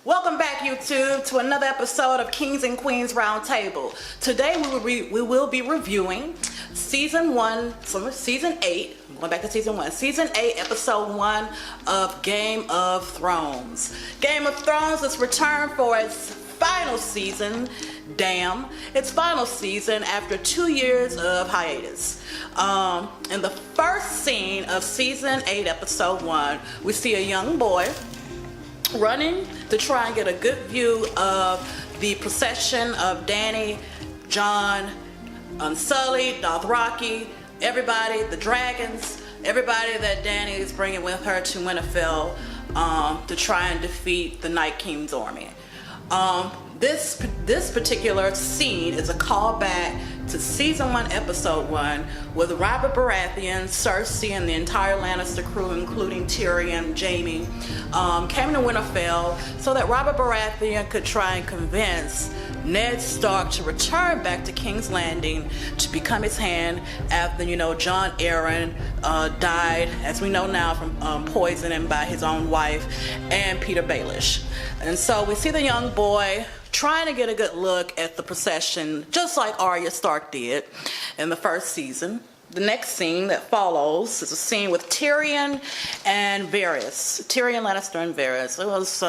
Welcome back, YouTube, to another episode of Kings and Queens Roundtable. Today we will be reviewing season 8, going back to season 1, season 8, episode 1 of Game of Thrones. Game of Thrones is returned for its final season, its final season after 2 years of hiatus. In the first scene of season 8, episode 1, we see a young boy running to try and get a good view of the procession of Dany, Jon, Unsullied, Dothraki, everybody, the dragons, everybody that Dany is bringing with her to Winterfell to try and defeat the Night King's army. This particular scene is a callback to season 1, episode 1, with Robert Baratheon, Cersei, and the entire Lannister crew, including Tyrion, Jaime, came to Winterfell so that Robert Baratheon could try and convince Ned Stark to return back to King's Landing to become his hand after, Jon Arryn died, as we know now, from poisoning by his own wife and Peter Baelish. And so we see the young boy trying to get a good look at the procession, just like Arya Stark did in the first season. The next scene that follows is a scene with Tyrion and Varys. Tyrion Lannister and Varys. It was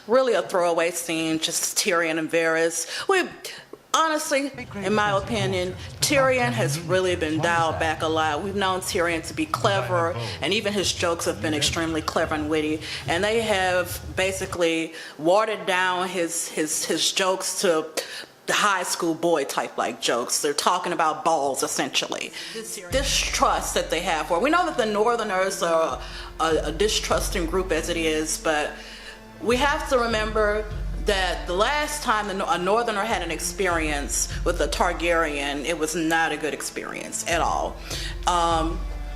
really a throwaway scene, just Tyrion and Varys. Honestly, in my opinion, Tyrion has really been dialed back a lot. We've known Tyrion to be clever, and even his jokes have been extremely clever and witty. And they have basically watered down his jokes to the high school boy type like jokes. They're talking about balls, essentially. Distrust that they have for. We know that the Northerners are a distrusting group as it is, but we have to remember that the last time a Northerner had an experience with a Targaryen, it was not a good experience at all.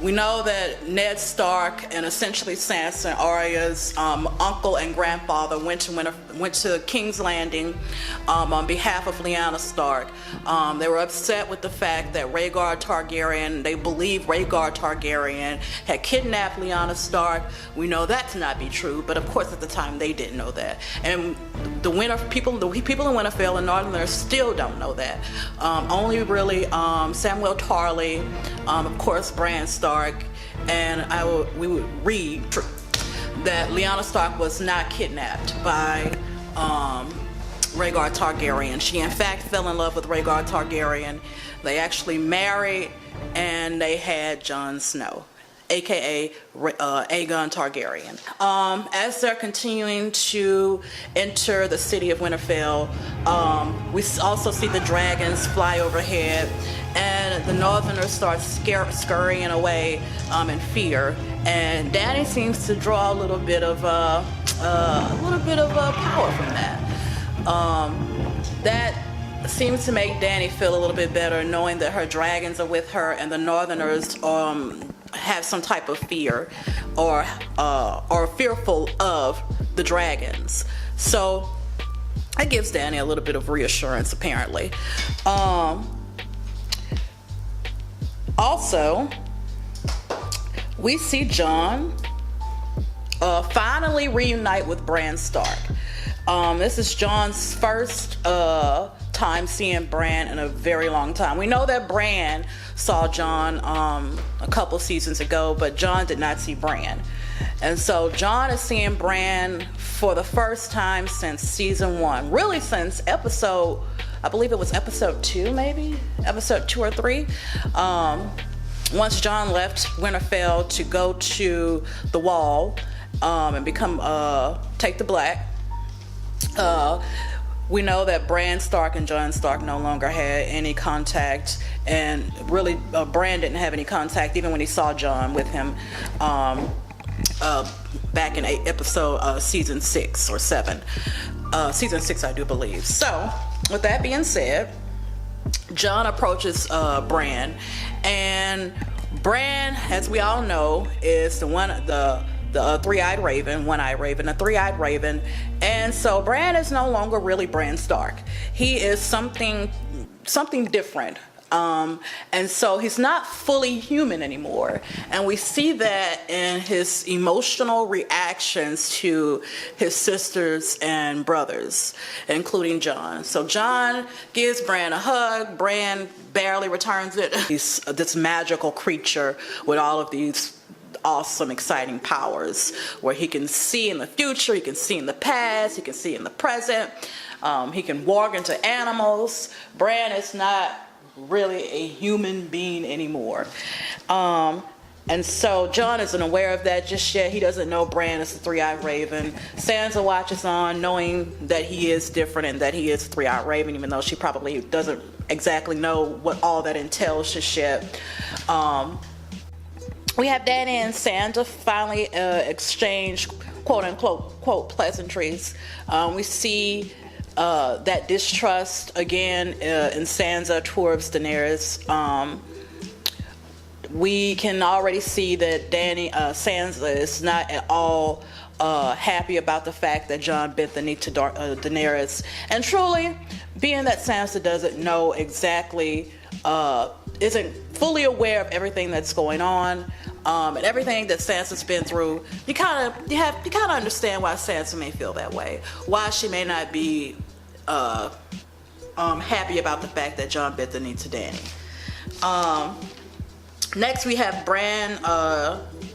We know that Ned Stark and essentially Sansa, Arya's uncle and grandfather, went to King's Landing on behalf of Lyanna Stark. They were upset with the fact that Rhaegar Targaryen, they believe Rhaegar Targaryen had kidnapped Lyanna Stark. We know that to not be true, but of course at the time they didn't know that. And the people in Winterfell and Northerners still don't know that. Only really Samuel Tarly, of course Bran Stark, and we would read that Lyanna Stark was not kidnapped by Rhaegar Targaryen. She in fact fell in love with Rhaegar Targaryen. They actually married, and they had Jon Snow, aka Aegon Targaryen. As they're continuing to enter the city of Winterfell, we also see the dragons fly overhead, and the Northerners start scurrying away in fear. And Dany seems to draw a little bit of power from that. That seems to make Dany feel a little bit better, knowing that her dragons are with her, and the Northerners have some type of fear or fearful of the dragons. So that gives Dany a little bit of reassurance, apparently. Also, we see Jon finally reunite with Bran Stark. This is Jon's first time seeing Bran in a very long time. We know that Bran saw Jon a couple seasons ago, but Jon did not see Bran. And so Jon is seeing Bran for the first time since season 1. Really since I believe it was episode 2, maybe? Episode 2 or 3. Once Jon left Winterfell to go to the Wall and become take the Black, we know that Bran Stark and Jon Stark no longer had any contact, and really Bran didn't have any contact even when he saw Jon with him back in season 6 or 7. Season 6, I do believe. So with that being said, Jon approaches Bran, and Bran, as we all know, is the three-eyed raven, one-eyed raven, a three-eyed raven. And so Bran is no longer really Bran Stark. He is something different. And so he's not fully human anymore. And we see that in his emotional reactions to his sisters and brothers, including John. So John gives Bran a hug. Bran barely returns it. He's this magical creature with all of these awesome, exciting powers where he can see in the future, he can see in the past, he can see in the present. He can walk into animals. Bran is not really a human being anymore. And so John isn't aware of that just yet. He doesn't know Bran is the three-eyed raven. Sansa watches on, knowing that he is different and that he is a three-eyed raven, even though she probably doesn't exactly know what all that entails just yet. We have Dany and Sansa finally exchange quote-unquote pleasantries. We see that distrust again in Sansa towards Daenerys. We can already see that Sansa is not at all happy about the fact that Jon bent the knee to Daenerys. And truly, being that Sansa doesn't know exactly, isn't fully aware of everything that's going on, and everything that Sansa's been through, you kind of understand why Sansa may feel that way. Why she may not be happy about the fact that Jon bent the knee to Dany. Next we have Bran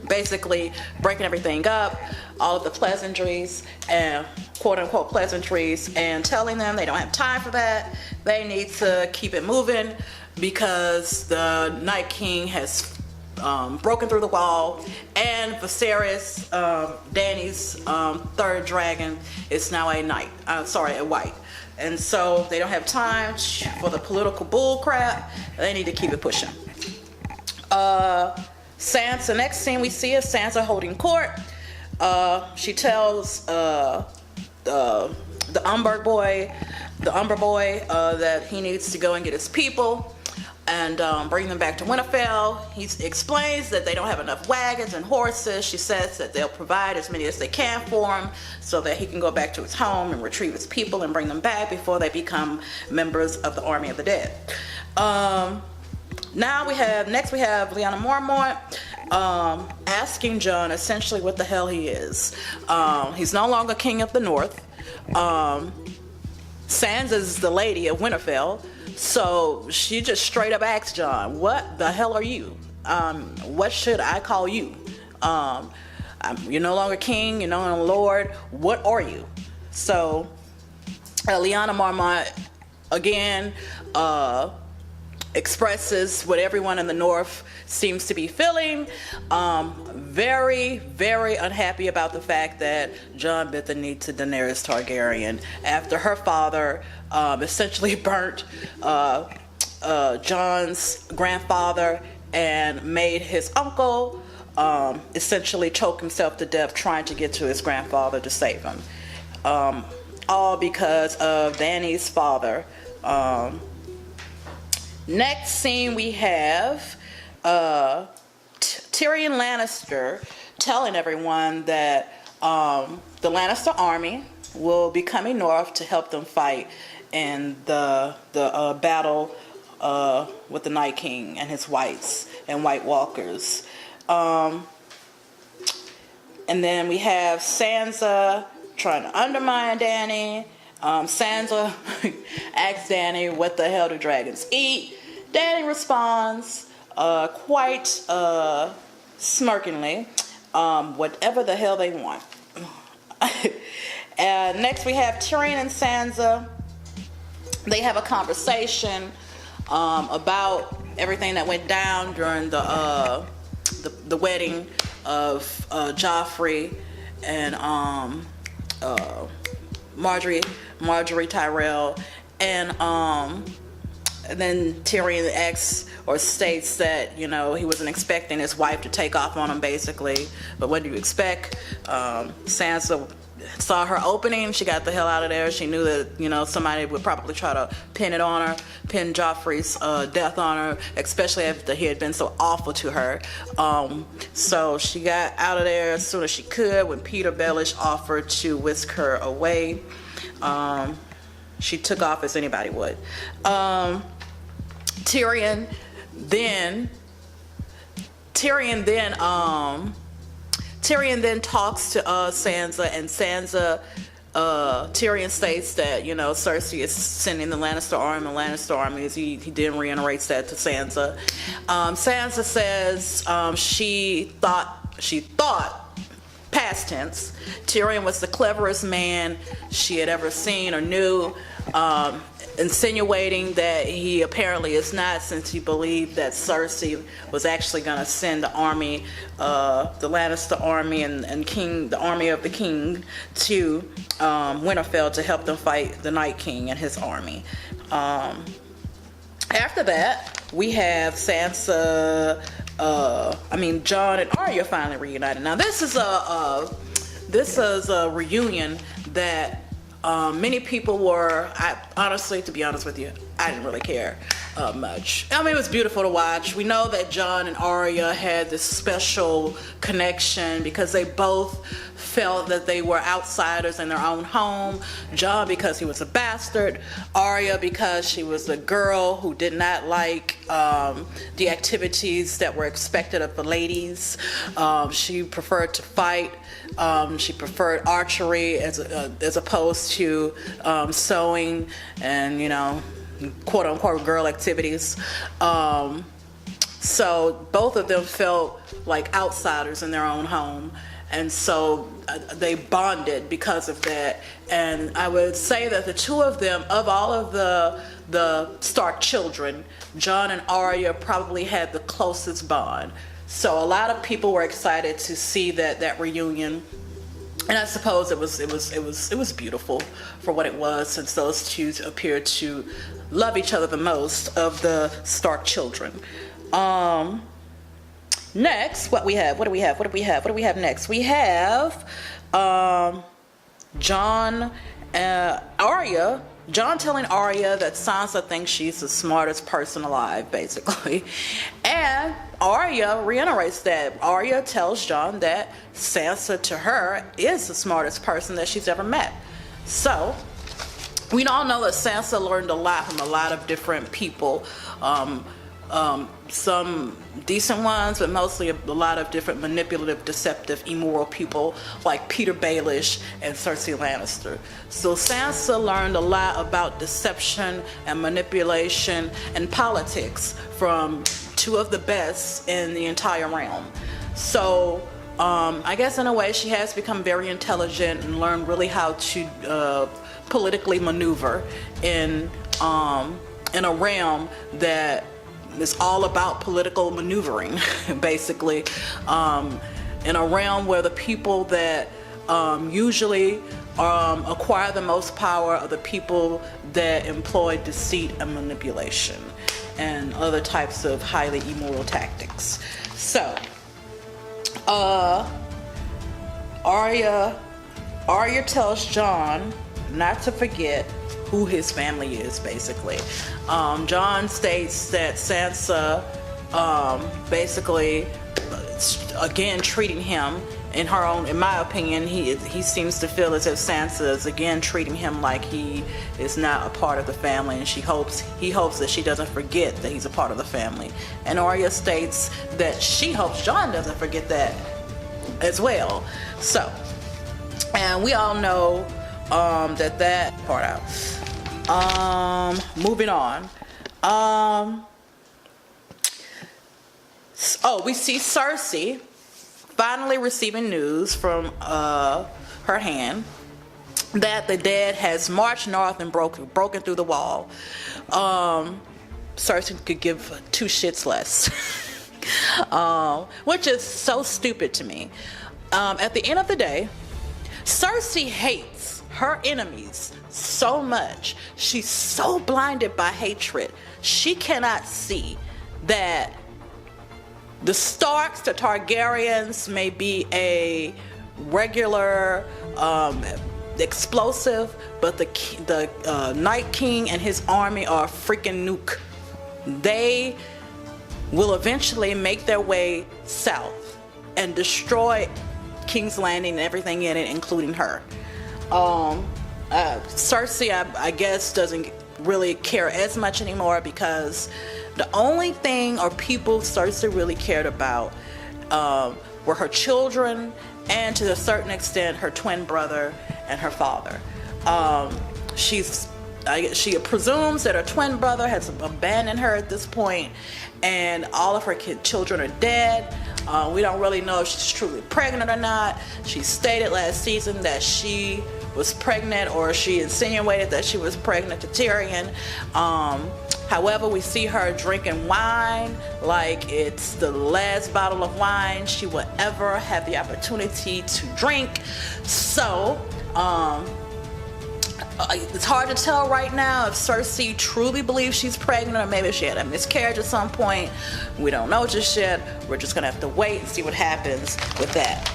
basically breaking everything up, all of the pleasantries and quote-unquote pleasantries, and telling them they don't have time for that. They need to keep it moving because the Night King has broken through the wall, and Viserys, Dany's third dragon, is now a white. And so they don't have time for the political bull crap. They need to keep it pushing. Sansa, next scene we see is Sansa holding court. She tells the Umber boy that he needs to go and get his people and bring them back to Winterfell. He explains that they don't have enough wagons and horses. She says that they'll provide as many as they can for him so that he can go back to his home and retrieve his people and bring them back before they become members of the Army of the Dead. Next we have Lyanna Mormont asking Jon essentially what the hell he is. He's no longer king of the North. Sansa's the lady of Winterfell, so she just straight up asks Jon, what the hell are you? What should I call you? You're no longer king, you're no longer lord. What are you? So Lyanna Mormont again expresses what everyone in the North seems to be feeling. Very, very unhappy about the fact that Jon bent the knee to Daenerys Targaryen after her father essentially burnt Jon's grandfather and made his uncle essentially choke himself to death trying to get to his grandfather to save him. All because of Dany's father. Next scene we have Tyrion Lannister telling everyone that the Lannister army will be coming north to help them fight in the battle with the Night King and his whites and White Walkers. And then we have Sansa trying to undermine Dany. Sansa asks Dany, what the hell do dragons eat? Dany responds quite smirkingly, whatever the hell they want. Next we have Tyrion and Sansa. They have a conversation about everything that went down during the wedding of Joffrey and Marjorie Tyrell, and then Tyrion asks or states that, you know, he wasn't expecting his wife to take off on him, basically. But what do you expect? Sansa saw her opening. She got the hell out of there. She knew that, you know, somebody would probably try to pin Joffrey's death on her, especially after he had been so awful to her. So she got out of there as soon as she could when Peter Baelish offered to whisk her away. She took off as anybody would. Tyrion then Tyrion then Tyrion then talks to Sansa, and Tyrion states that, you know, Cersei is sending the Lannister army. The Lannister army is, he then reiterates that to Sansa. Sansa says she thought, past tense, Tyrion was the cleverest man she had ever seen or knew, insinuating that he apparently is not, since he believed that Cersei was actually going to send the army, the Lannister army and the army of the king to Winterfell to help them fight the Night King and his army. After that, we have Sansa, Jon and Arya finally reunited. Now this is a reunion that many people were, honestly, to be honest with you, I didn't really care much. I mean, it was beautiful to watch. We know that Jon and Arya had this special connection because they both felt that they were outsiders in their own home. Jon because he was a bastard, Arya because she was a girl who did not like the activities that were expected of the ladies. She preferred to fight. She preferred archery as opposed to sewing and, you know, quote unquote girl activities. So both of them felt like outsiders in their own home, and so they bonded because of that. And I would say that the two of them, of all of the Stark children, Jon and Arya probably had the closest bond. So a lot of people were excited to see that reunion. And I suppose it was beautiful for what it was, since those two appeared to love each other the most of the Stark children. Next, what do we have next? We have Jon telling Arya that Sansa thinks she's the smartest person alive, basically. And Arya reiterates that. Arya tells Jon that Sansa, to her, is the smartest person that she's ever met. So, we all know that Sansa learned a lot from a lot of different people. Some decent ones, but mostly a lot of different manipulative, deceptive, immoral people like Peter Baelish and Cersei Lannister. So Sansa learned a lot about deception and manipulation and politics from two of the best in the entire realm. So I guess in a way she has become very intelligent and learned really how to politically maneuver in a realm that is all about political maneuvering, basically, in a realm where the people that usually acquire the most power are the people that employ deceit and manipulation and other types of highly immoral tactics. So, Arya tells Jon not to forget who his family is, basically. Jon states that Sansa basically, again, treating him in my opinion, he seems to feel as if Sansa is again treating him like he is not a part of the family, and he hopes that she doesn't forget that he's a part of the family. And Arya states that she hopes Jon doesn't forget that as well. So, and we all know that part out. Moving on. We see Cersei finally receiving news from her hand that the dead has marched north and broken through the wall. Cersei could give two shits less, which is so stupid to me. At the end of the day, Cersei hates her enemies so much. She's so blinded by hatred. She cannot see that the Starks, the Targaryens, may be a regular explosive, but the Night King and his army are a freaking nuke. They will eventually make their way south and destroy King's Landing and everything in it, including her. Cersei, I guess, really care as much anymore, because the only thing or people Cersei really cared about were her children, and to a certain extent her twin brother and her father. She presumes that her twin brother has abandoned her at this point, and all of her children are dead. We don't really know if she's truly pregnant or not. She stated last season that she was pregnant, or she insinuated that she was pregnant to Tyrion. However, we see her drinking wine like it's the last bottle of wine she will ever have the opportunity to drink. So, it's hard to tell right now if Cersei truly believes she's pregnant, or maybe she had a miscarriage at some point. We don't know just yet. We're just gonna have to wait and see what happens with that.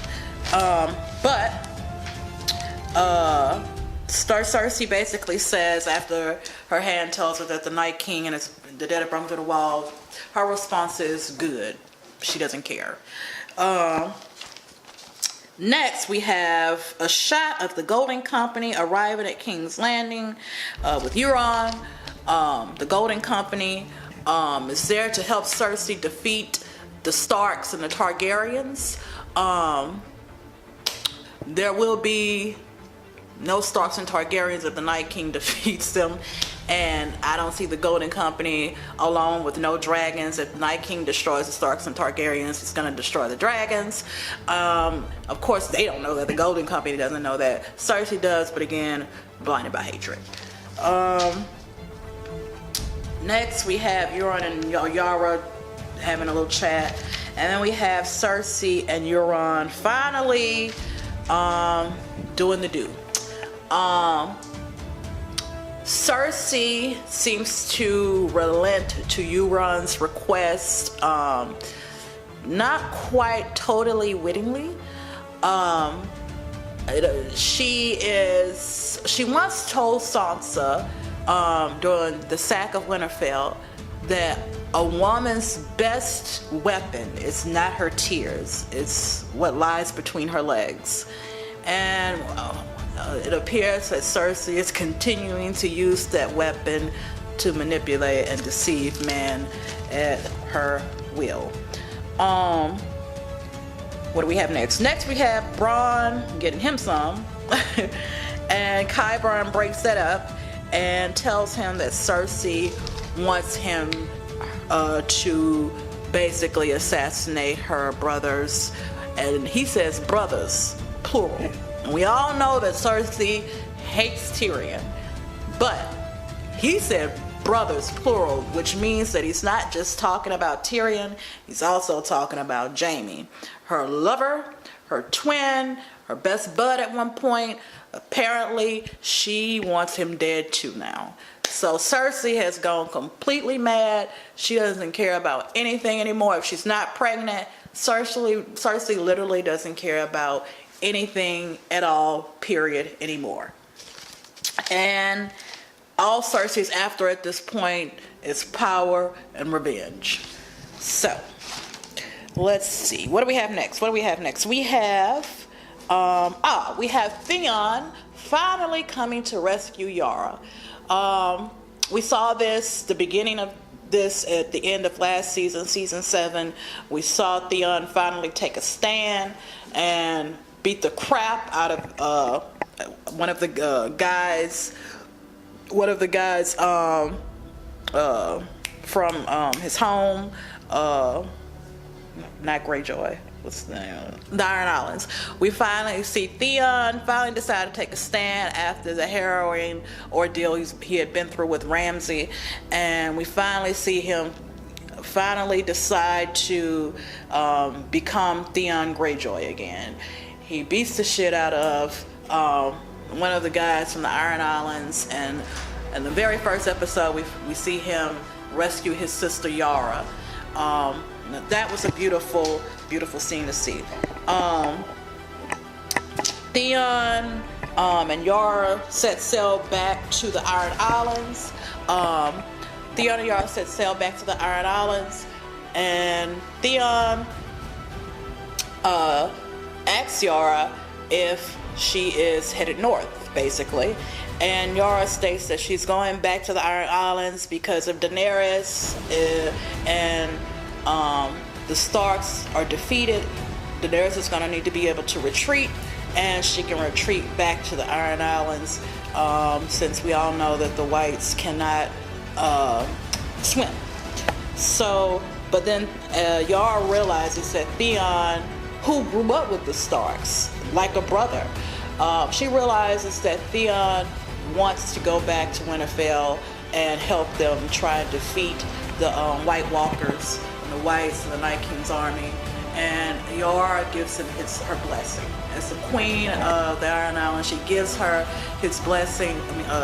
Cersei basically says, after her hand tells her that the Night King and the dead have brought to the wall, her response is good. She doesn't care. Next, we have a shot of the Golden Company arriving at King's Landing with Euron. The Golden Company is there to help Cersei defeat the Starks and the Targaryens. There will be no Starks and Targaryens if the Night King defeats them, and I don't see the Golden Company alone with no dragons. If the Night King destroys the Starks and Targaryens, he's going to destroy the dragons. Of course, they don't know that. The Golden Company doesn't know that. Cersei does, but again, blinded by hatred. Next, we have Euron and Yara having a little chat, and then we have Cersei and Euron finally doing the do. Cersei seems to relent to Euron's request, not quite totally wittingly. She once told Sansa during the sack of Winterfell that a woman's best weapon is not her tears, it's what lies between her legs. And it appears that Cersei is continuing to use that weapon to manipulate and deceive men at her will. What do we have next? Next we have Bronn getting him some. And Qyburn breaks that up and tells him that Cersei wants him to basically assassinate her brothers. And he says brothers, plural. And we all know that Cersei hates Tyrion, but he said brothers, plural, which means that he's not just talking about Tyrion, he's also talking about Jaime, her lover, her twin, her best bud at one point. Apparently, she wants him dead too now. So Cersei has gone completely mad. She doesn't care about anything anymore. If she's not pregnant, Cersei literally doesn't care about anything at all, period, anymore. And all Cersei's after at this point is power and revenge. So, let's see. What do we have next? We have Theon finally coming to rescue Yara. We saw the beginning of this at the end of last season, season 7. We saw Theon finally take a stand and beat the crap out of one of the guys from his home, not Greyjoy, what's the name? The Iron Islands. We finally see Theon finally decide to take a stand after the harrowing ordeal he had been through with Ramsay, and we finally see him finally decide to become Theon Greyjoy again. He beats the shit out of one of the guys from the Iron Islands, and in the very first episode we see him rescue his sister Yara. That was a beautiful scene to see. Theon and Yara set sail back to the Iron Islands. And Theon asks Yara if she is headed north. basically. And Yara states that she's going back to the Iron Islands because if Daenerys and the Starks are defeated, Daenerys is going to need to be able to retreat, and she can retreat back to the Iron Islands, since we all know that the Whites cannot swim. So, but then Yara realizes that Theon, who grew up with the Starks like a brother, she realizes that Theon wants to go back to Winterfell and help them try and defeat the White Walkers and the Whites and the Night King's army. And Yara gives him her blessing. As the queen of the Iron Island, she gives her his blessing.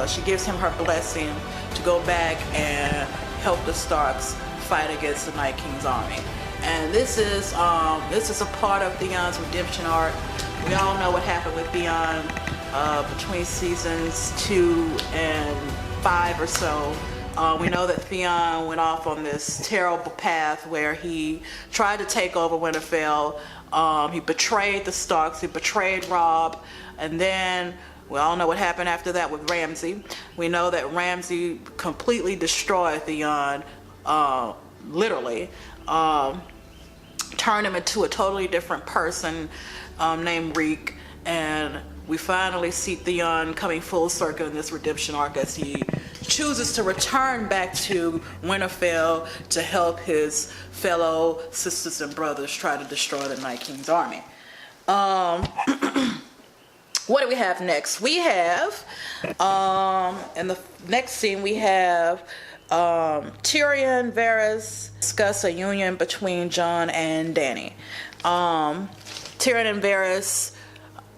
She gives him her blessing to go back and help the Starks fight against the Night King's army. And this is a part of Theon's redemption arc. We all know what happened with Theon between seasons 2 and 5 or so. We know that Theon went off on this terrible path where he tried to take over Winterfell. He betrayed the Starks, he betrayed Robb, and then we all know what happened after that with Ramsay. We know that Ramsay completely destroyed Theon, literally. Turned him into a totally different person named Reek, and we finally see Theon coming full circle in this redemption arc as he chooses to return back to Winterfell to help his fellow sisters and brothers try to destroy the Night King's army. What do we have next? We have, in the next scene, we have Tyrion, Varys discuss a union between Jon and Dany. Tyrion and Varys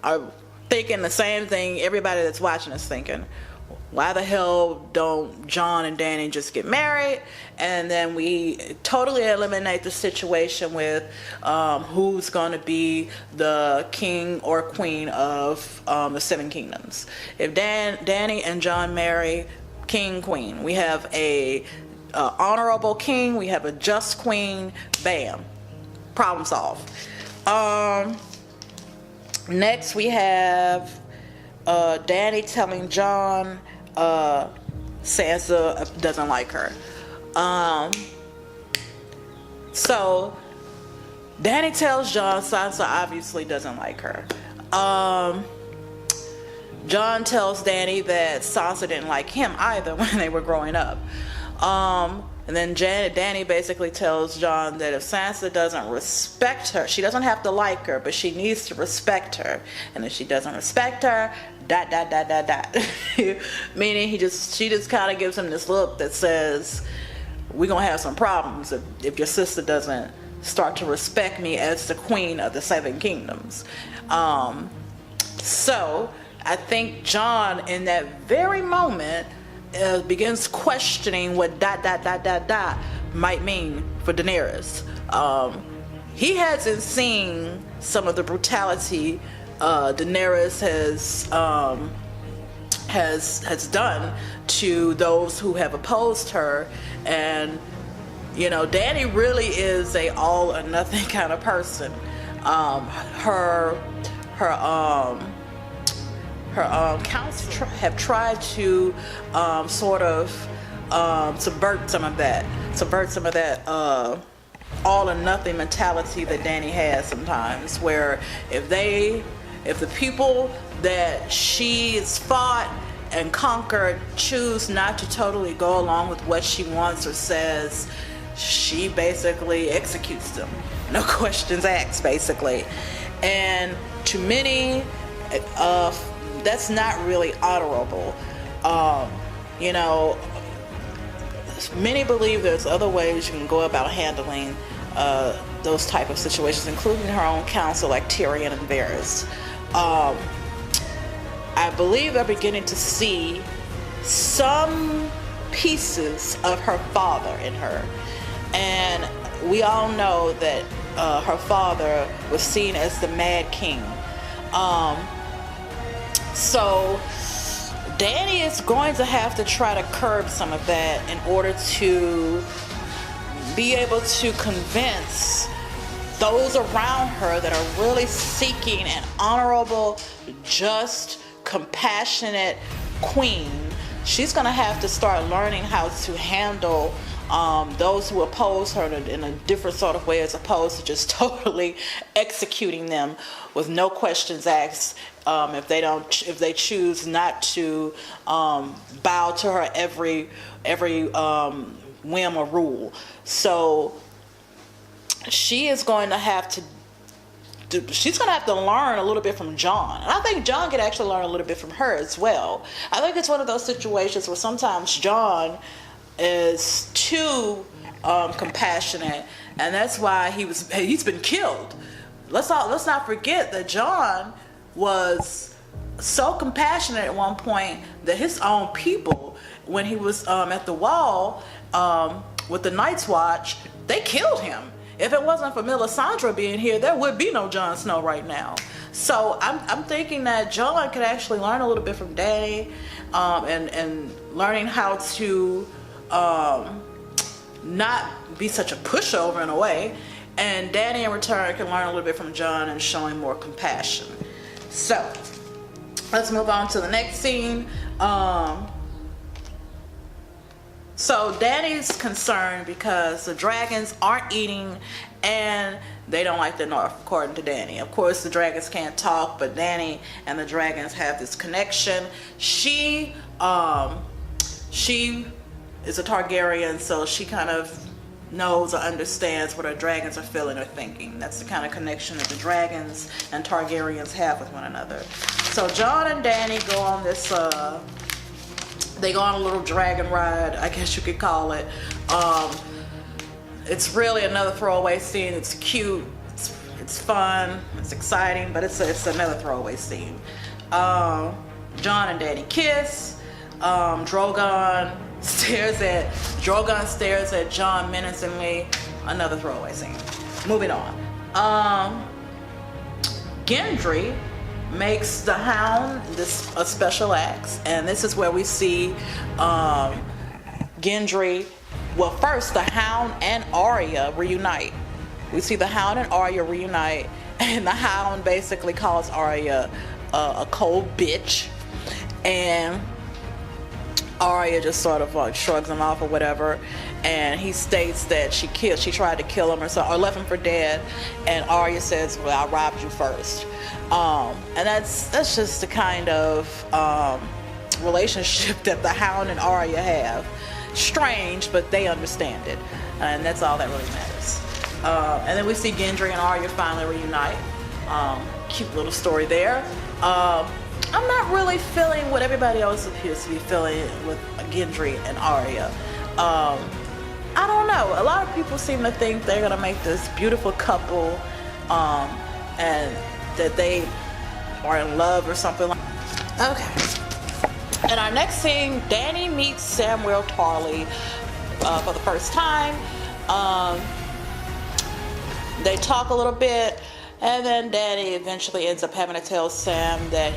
are thinking the same thing everybody that's watching is thinking. Why the hell don't Jon and Dany just get married? And then we totally eliminate the situation with who's going to be the king or queen of the Seven Kingdoms. If Dany and Jon marry, king, queen. We have a honorable king. We have a just queen. Bam. Problem solved. Next we have Dany telling Jon Sansa doesn't like her. So Dany tells Jon Sansa obviously doesn't like her. Jon tells Dany that Sansa didn't like him either when they were growing up. And then Dany basically tells Jon that if Sansa doesn't respect her, she doesn't have to like her, but she needs to respect her. And if she doesn't respect her, ... Meaning she just kind of gives him this look that says, we're going to have some problems if your sister doesn't start to respect me as the queen of the Seven Kingdoms. So I think Jon in that very moment begins questioning what ... might mean for Daenerys. He hasn't seen some of the brutality Daenerys has done to those who have opposed her, and you know, Dany really is a all or nothing kind of person. Her council have tried to sort of subvert some of that all or nothing mentality that Dany has sometimes, where if the people that she's fought and conquered choose not to totally go along with what she wants or says, she basically executes them, no questions asked, basically. And to many, that's not really honorable. You know, many believe there's other ways you can go about handling those type of situations, including her own counsel like Tyrion and Varys. I believe they're beginning to see some pieces of her father in her. And we all know that her father was seen as the Mad King. So Dany is going to have to try to curb some of that in order to be able to convince those around her that are really seeking an honorable, just compassionate queen, she's going to have to start learning how to handle those who oppose her in a different sort of way, as opposed to just totally executing them with no questions asked. If they choose not to bow to her every whim or rule. So she is going to have to she's going to have to learn a little bit from John. And I think John could actually learn a little bit from her as well. I think it's one of those situations where sometimes John is too compassionate, and that's why he's been killed. Let's not forget that John was so compassionate at one point that his own people, when he was at the wall with the Night's Watch, they killed him. If it wasn't for Melisandre being here, there would be no Jon Snow right now. So I'm thinking that Jon could actually learn a little bit from Dany, and learning how to not be such a pushover in a way. And Dany in return can learn a little bit from Jon and showing more compassion. So let's move on to the next scene. So Dany's concerned because the dragons aren't eating and they don't like the North, according to Dany. Of course, the dragons can't talk, but Dany and the dragons have this connection. She is a Targaryen, so she kind of knows or understands what her dragons are feeling or thinking. That's the kind of connection that the dragons and Targaryens have with one another. So Jon and Dany go on this they go on a little dragon ride, I guess you could call it. It's really another throwaway scene. It's cute, it's fun, it's exciting, but it's another throwaway scene. Jon and Dany kiss. Drogon stares at Jon menacingly. Another throwaway scene. Moving on. Gendry makes the Hound a special axe, and this is where we see Gendry. Well, first the Hound and Arya reunite. We see the Hound and Arya reunite, and the Hound basically calls Arya a cold bitch, and Arya just sort of like shrugs him off or whatever, and he states that she tried to kill him or left him for dead, and Arya says, well, I robbed you first. And that's just the kind of relationship that the Hound and Arya have. Strange, but they understand it, and that's all that really matters. And then we see Gendry and Arya finally reunite. Cute little story there. I'm not really feeling what everybody else appears to be feeling with Gendry and Arya. I don't know. A lot of people seem to think they're gonna make this beautiful couple, and that they are in love or something like that. Okay. In our next scene, Dany meets Samuel Tarly for the first time. They talk a little bit, and then Dany eventually ends up having to tell Sam that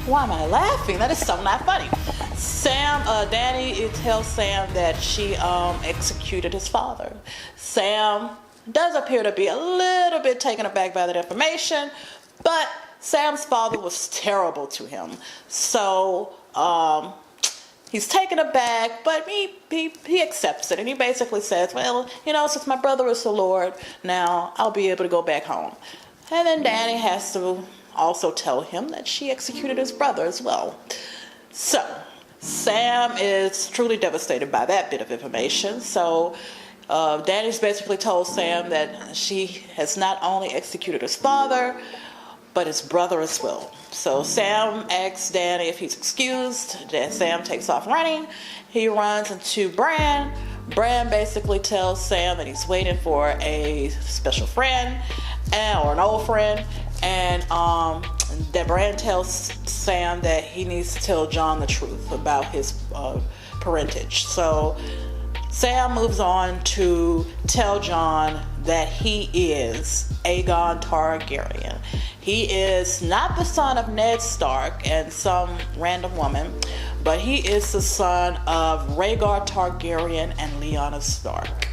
why am I laughing? That is so not funny. Dany tells Sam that she executed his father. Sam does appear to be a little bit taken aback by that information, but Sam's father was terrible to him. So he's taken aback, but he accepts it, and he basically says, well, since my brother is the Lord, now I'll be able to go back home. And then Dany has to also tell him that she executed his brother as well. So Sam is truly devastated by that bit of information. So Dany's basically told Sam that she has not only executed his father, but his brother as well. So Sam asks Dany if he's excused. Then Sam takes off running. He runs into Bran. Bran basically tells Sam that he's waiting for a special friend or an old friend, and that Bran tells Sam that he needs to tell Jon the truth about his parentage. So Sam moves on to tell Jon that he is Aegon Targaryen. He is not the son of Ned Stark and some random woman, but he is the son of Rhaegar Targaryen and Lyanna Stark.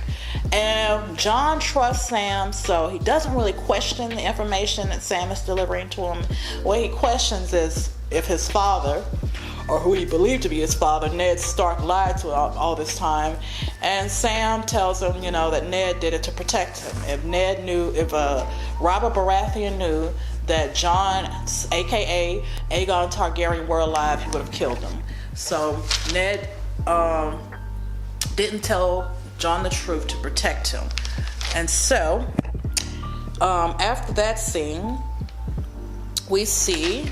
And John trusts Sam, so he doesn't really question the information that Sam is delivering to him. What he questions is if his father, or who he believed to be his father, Ned Stark, lied to him all this time. And Sam tells him, that Ned did it to protect him. If Robert Baratheon knew that John, aka Aegon Targaryen, were alive, he would have killed him. So Ned didn't tell John the truth to protect him. And so after that scene, we see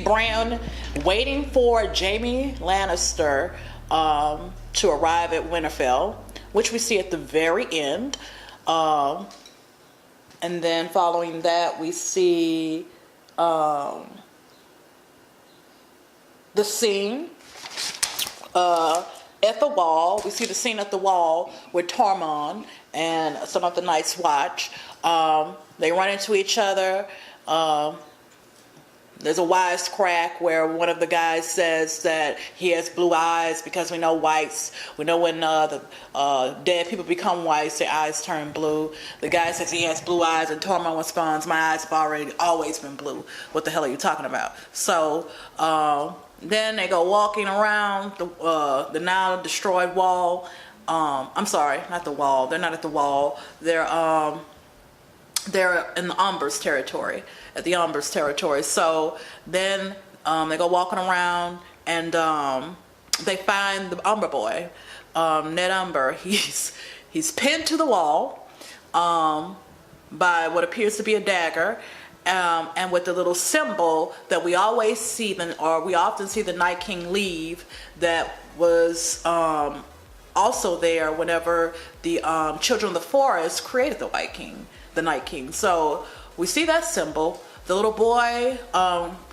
Bran waiting for Jaime Lannister to arrive at Winterfell, which we see at the very end. And then following that, we see the scene at the wall. We see the scene at the wall with Tormund and some of the Night's Watch. They run into each other. There's a wisecrack where one of the guys says that he has blue eyes because we know whites. We know when the dead people become whites, their eyes turn blue. The guy says he has blue eyes, and Tormund responds, "My eyes have always been blue. What the hell are you talking about?" So then they go walking around the now destroyed wall. I'm sorry, not the wall. They're not at the wall. They're in the Umbers territory, at the Umbers territory. So then they go walking around, and they find the Umber boy, Ned Umber. He's pinned to the wall by what appears to be a dagger, and with the little symbol that we always see, we often see the Night King leave, that was also there whenever the Children of the Forest created the Night King. So we see that symbol. The little boy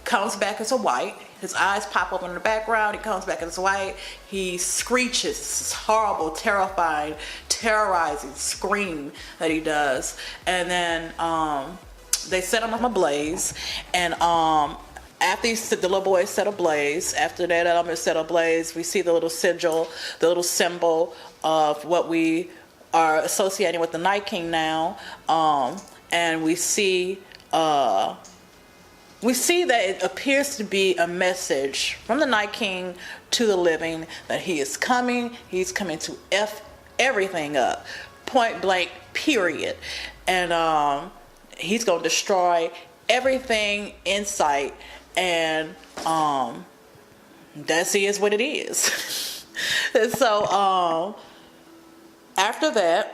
comes back as a white. His eyes pop up in the background. He comes back as white. He screeches. It's this horrible, terrifying, terrorizing scream that he does. And then they set him ablaze. And after the little boy set ablaze, after that element set ablaze, we see the little sigil, the little symbol of what we are associating with the Night King now, and we see that it appears to be a message from the Night King to the living that he is coming. He's coming to F everything up, point blank, period, and he's going to destroy everything in sight, and that is what it is. And so after that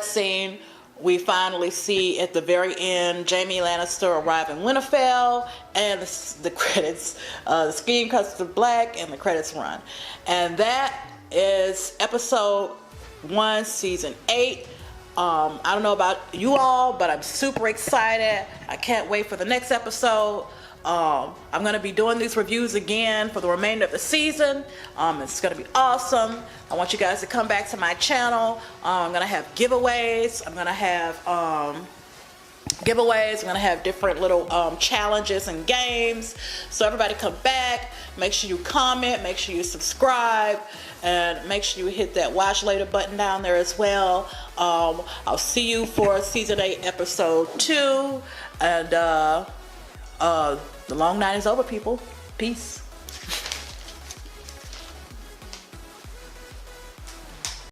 scene, we finally see at the very end Jaime Lannister arrive in Winterfell, and the credits, the screen cuts to black, and the credits run. And that is episode 1, season 8. I don't know about you all, but I'm super excited. I can't wait for the next episode. I'm going to be doing these reviews again for the remainder of the season. It's going to be awesome. I want you guys to come back to my channel. I'm going to have giveaways. I'm going to have different little challenges and games. So everybody come back. Make sure you comment. Make sure you subscribe. And make sure you hit that watch later button down there as well. I'll see you for season 8, episode 2. And the long night is over, people. Peace.